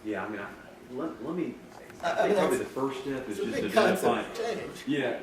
Yeah, I mean, let me. I think probably the first step is just identifying. Yeah,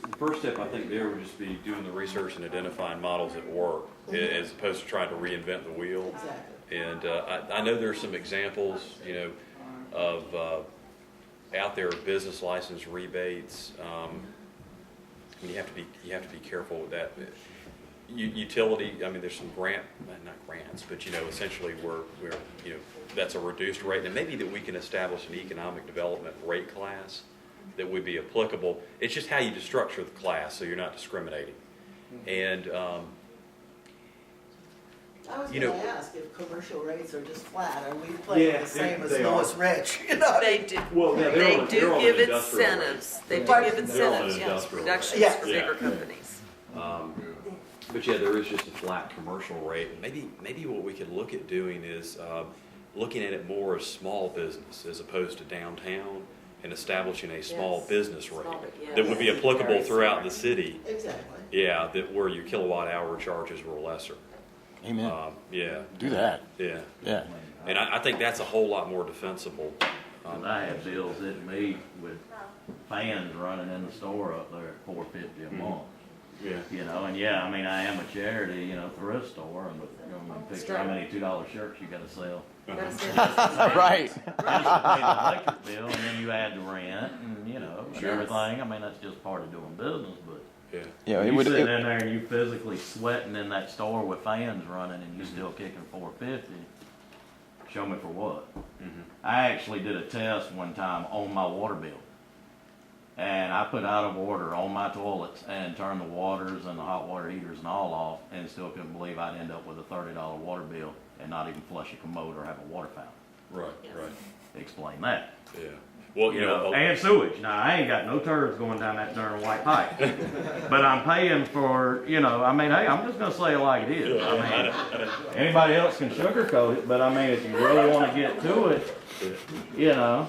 the first step I think there would just be doing the research and identifying models that work, as opposed to trying to reinvent the wheel. Exactly. And I know there's some examples, of out there business license rebates. You have to be careful with that. Utility, I mean, there's some not grants, but essentially we're that's a reduced rate, and maybe that we can establish an economic development rate class that would be applicable. It's just how you structure the class, so you're not discriminating. And I was going to ask if commercial rates are just flat. Are we playing the same as Lewis Rich? They do. Well, they do give incentives. They do give incentives. Yes, reductions for bigger companies. But yeah, there is just a flat commercial rate. Maybe what we could look at doing is looking at it more as small business as opposed to downtown, and establishing a small business rate that would be applicable throughout the city. Exactly. Yeah, where your kilowatt hour charges were lesser. Amen. Yeah. Do that. Yeah. Yeah. And I think that's a whole lot more defensible. I have bills hitting me with fans running in the store up there at $4.50 a month. Yeah. And I mean, I am a charity, thrift store, and picture how many $2 shirts you got to sell. Right. You pay the electric bill, and then you add the rent, and and everything. I mean, that's just part of doing business, but. Yeah, You sit in there and you physically sweating in that store with fans running, and you still kicking $4.50. Show me for what? I actually did a test one time on my water bill, and I put out of order on my toilets and turned the waters and the hot water heaters and all off, and still couldn't believe I'd end up with a $30 water bill and not even flush a commode or have a water fountain. Right. Explain that. Yeah. Well, and sewage. Now, I ain't got no turds going down that darn white pipe. But I'm paying for, I mean, hey, I'm just going to say it like it is. I mean, anybody else can sugarcoat it, but I mean, if you really want to get to it,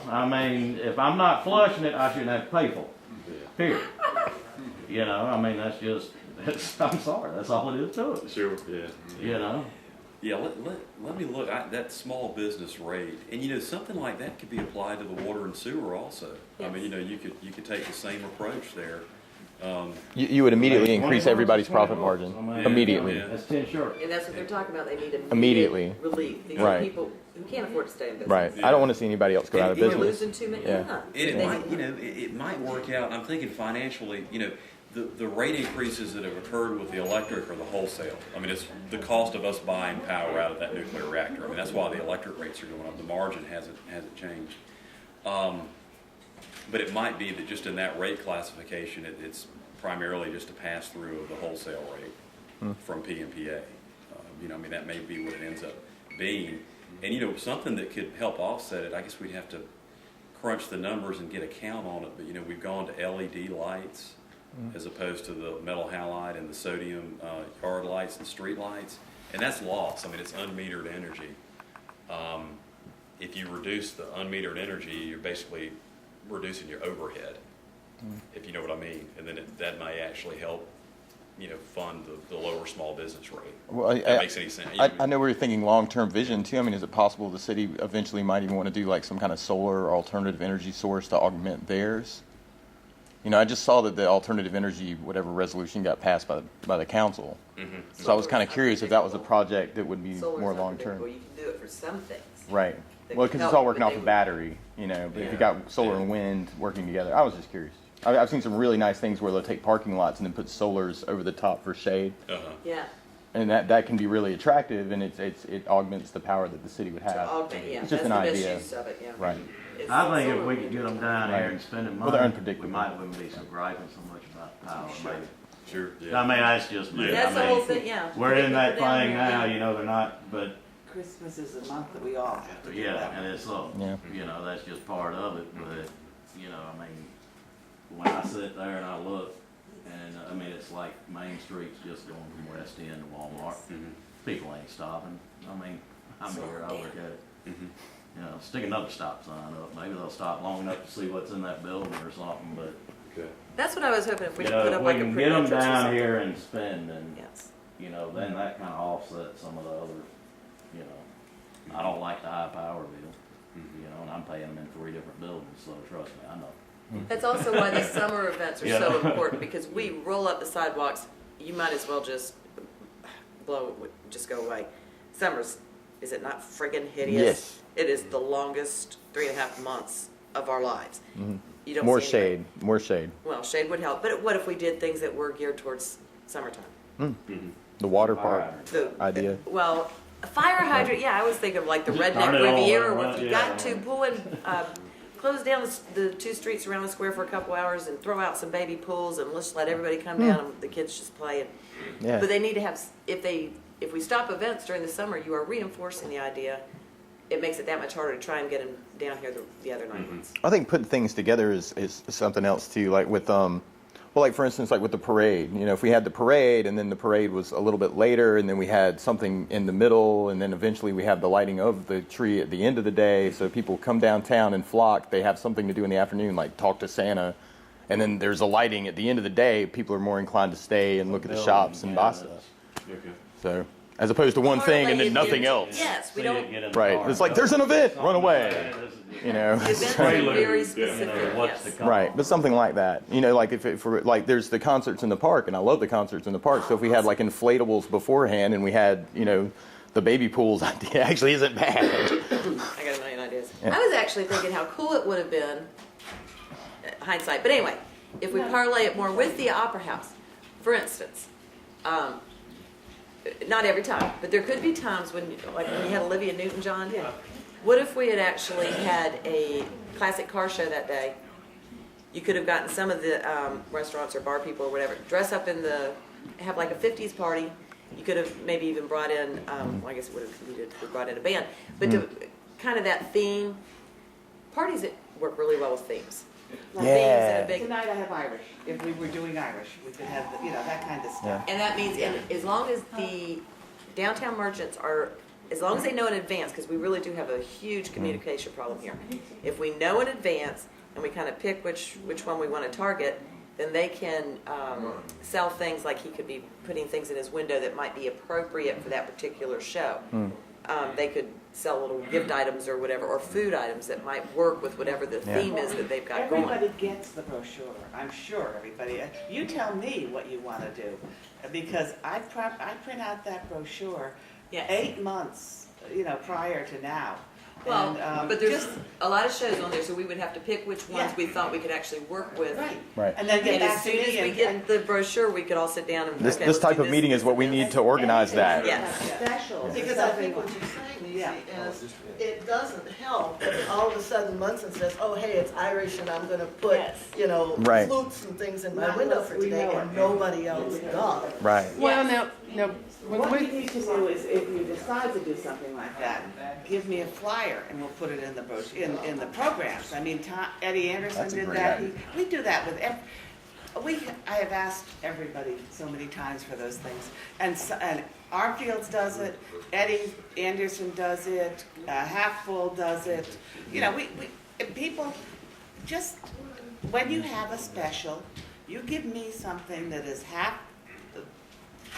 I mean, if I'm not flushing it, I shouldn't have to pay for it. Period. I mean, I'm sorry, that's all it is to it. Sure, yeah. Yeah, let me look at that small business rate, and something like that could be applied to the water and sewer also. Yes. I mean, you could take the same approach there. You would immediately increase everybody's profit margin immediately. Yeah. That's 10 short. And that's what they're talking about. They need immediately relief. These are people who can't afford to stay in business. Right. Yeah. I don't want to see anybody else go out of business. We're losing too many. Yeah. And it might, it might work out. I'm thinking financially, the rate increases that have occurred with the electric are the wholesale. I mean, it's the cost of us buying power out of that nuclear reactor. I mean, that's why the electric rates are going up. The margin hasn't changed. But it might be that just in that rate classification, it's primarily just a pass-through of the wholesale rate from PMPA. I mean, that may be what it ends up being. And, something that could help offset it, I guess we'd have to crunch the numbers and get a count on it. But, we've gone to LED lights as opposed to the metal halide and the sodium yard lights and street lights. And that's loss. I mean, it's unmetered energy. If you reduce the unmetered energy, you're basically reducing your overhead, if you know what I mean. And then that may actually help, fund the lower small business rate. Well, if that makes any sense. I know we were thinking long-term vision too. I mean, is it possible the city eventually might even want to do like some kind of solar or alternative energy source to augment theirs? I just saw that the alternative energy, whatever resolution got passed by the council. So I was kind of curious if that was a project that would be more long-term. Well, you can do it for some things. Right. Well, because it's all working off a battery, but if you got solar and wind working together, I was just curious. I've seen some really nice things where they'll take parking lots and then put solars over the top for shade. Yeah. And that can be really attractive, and it augments the power that the city would have. It's just an idea. Best use of it, Right. I think if we could get them down here and spending money, they're unpredictable. we wouldn't be so griping so much about power. Maybe. Sure. Yeah. I mean, that's just me. That's the whole thing. Yeah. We're in that thing now. They're not, but. Christmas is a month that we all have to do Yeah, and it's that's just part of it. But I mean, when I sit there and I look, and I mean, it's like Main Street's just going from West End to Walmart. People ain't stopping. I mean, I'm here. I look at it. Stick another stop sign up. Maybe they'll stop long enough to see what's in that building or something. But that's what I was hoping if we could put up we like a can get them projector down here and spend, and yes. Then that kind of offsets some of the other. I don't like the high power bill. And I'm paying them in 3 different buildings, so trust me, I know. That's also why the summer events are so important, because we roll up the sidewalks, you might as well just just go away. Summer's, is it not friggin' hideous? Yes. It is the longest 3.5 months of our lives. You don't More see anybody. shade, more shade. Well, shade would help, but what if we did things that were geared towards summertime? The water park The idea. Well, a fire hydrant, yeah, I always think of like the Just redneck turn it on, Riviera, where right? if you Yeah. got to pull in, close down the 2 streets around the square for a couple hours and throw out some baby pools and let's let everybody come down and the kids just play. Yeah. But they need to have, if we stop events during the summer, you are reinforcing the idea. It makes it that much harder to try and get them down here the other 9 months. I think putting things together is something else too. Like with well, like for instance, like with the parade. You know, if we had the parade and then the parade was a little bit later, and then we had something in the middle, and then eventually we have the lighting of the tree at the end of the day. So people come downtown and flock. They have something to do in the afternoon, like talk to Santa, and then there's a lighting at the end of the day. People are more inclined to stay and look at the shops and buy stuff. So as opposed to one thing and then nothing else. Yes, we don't. Right. It's like there's an event, run away. You know. Events are very specific, yes. Right, but something like that. You know, like like there's the concerts in the park, and I love the concerts in the park. So if we had like inflatables beforehand, and we had, you know, the baby pools idea actually isn't bad. I got a million ideas. Yeah. I was actually thinking how cool it would have been, hindsight. But anyway, if we parlay it more with the Opera House, for instance. Not every time, but there could be times when, like when you had Olivia Newton-John. Yeah. What if we had actually had a classic car show that day? You could have gotten some of the restaurants or bar people or whatever, dress up in have like a 50s party. You could have maybe even brought in, well, I guess it would have needed to brought in a band, but to kind of that theme. Parties that work really well with themes. Themes and a big. Tonight I have Irish. If we were doing Irish, we could have, that kind of stuff. And that means, and as long as the downtown merchants are, as long as they know in advance, because we really do have a huge communication problem here. If we know in advance and we kind of pick which one we want to target, then they can sell things, like he could be putting things in his window that might be appropriate for that particular show. They could sell little gift items or whatever, or food items that might work with whatever the theme is that they've got going. Everybody gets the brochure. I'm sure everybody. You tell me what you want to do, because I print out that brochure Yes. 8 months, prior to now. Well, And, but there's a lot of shows on there, so we would have to pick which ones Yeah. we thought we could actually work with. Right. And then get And as back to soon as me we get the brochure, we could all sit down and. This okay, this let's type do of meeting is what we need to organize that. Yes. specials. Because I think what you're saying, Yeah. Nancy, is it doesn't help if all of a sudden Munson says, oh, hey, it's Irish and I'm gonna put, Yes. Right. flutes and things in my Not window unless for we today, know and it. nobody else does. Right. Well, now, What we need to do is, if you decide to do something like that, give me a flyer and we'll put it in the brochure, in the programs. I mean, Eddie Anderson That's a did great that. idea. We do that with I have asked everybody so many times for those things. And Armfields does it, Eddie Anderson does it, Half Full does it. People just, when you have a special, you give me something that is half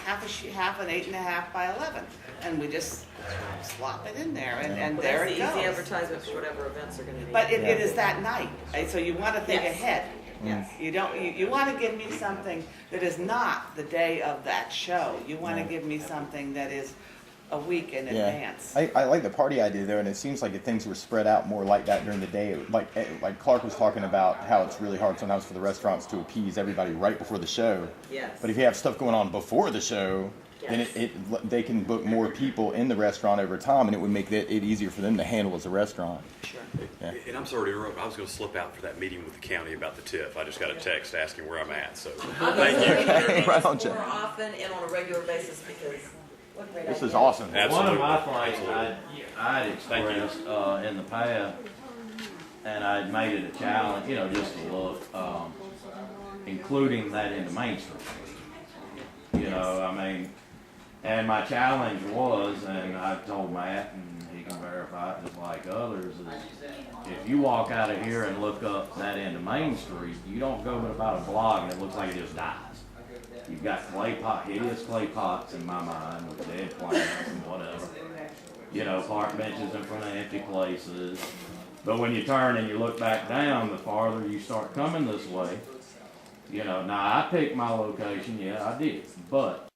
an 8.5 by 11, and we just slop it in there, and Well, there that's it the easy goes. advertisement for whatever events are gonna be. But it is that night, right? So you want to think Yes. ahead. Yes. You want to give me something that is not the day of that show. You want to give me something that is a week in advance. I like the party idea though, and it seems like if things were spread out more like that during the day, like Clark was talking about how it's really hard sometimes for the restaurants to appease everybody right before the show. Yes. But if you have stuff going on before the show, then Yes. they can book more people in the restaurant over time, and it would make it easier for them to handle as a restaurant. Sure. Yeah. And I'm sorry to interrupt, I was going to slip out for that meeting with the county about the TIF. I just got a text asking where I'm at, so thank you. Okay, right on, More Jeff. often and on a regular basis, because what a great This idea. is awesome. One of Absolutely. my things Absolutely. I'd expressed in the past, and I'd made it a challenge, just to look, including that into Main Street. And my challenge was, and I told Matt, and he can verify it just like others, is if you walk out of here and look up that end of Main Street, you don't go but about a block and it looks like it just dies. You've got hideous clay pots in my mind with dead plants and whatever. Park benches in front of empty places. But when you turn and you look back down, the farther you start coming this way, you know, now I picked my location, yeah, I did, but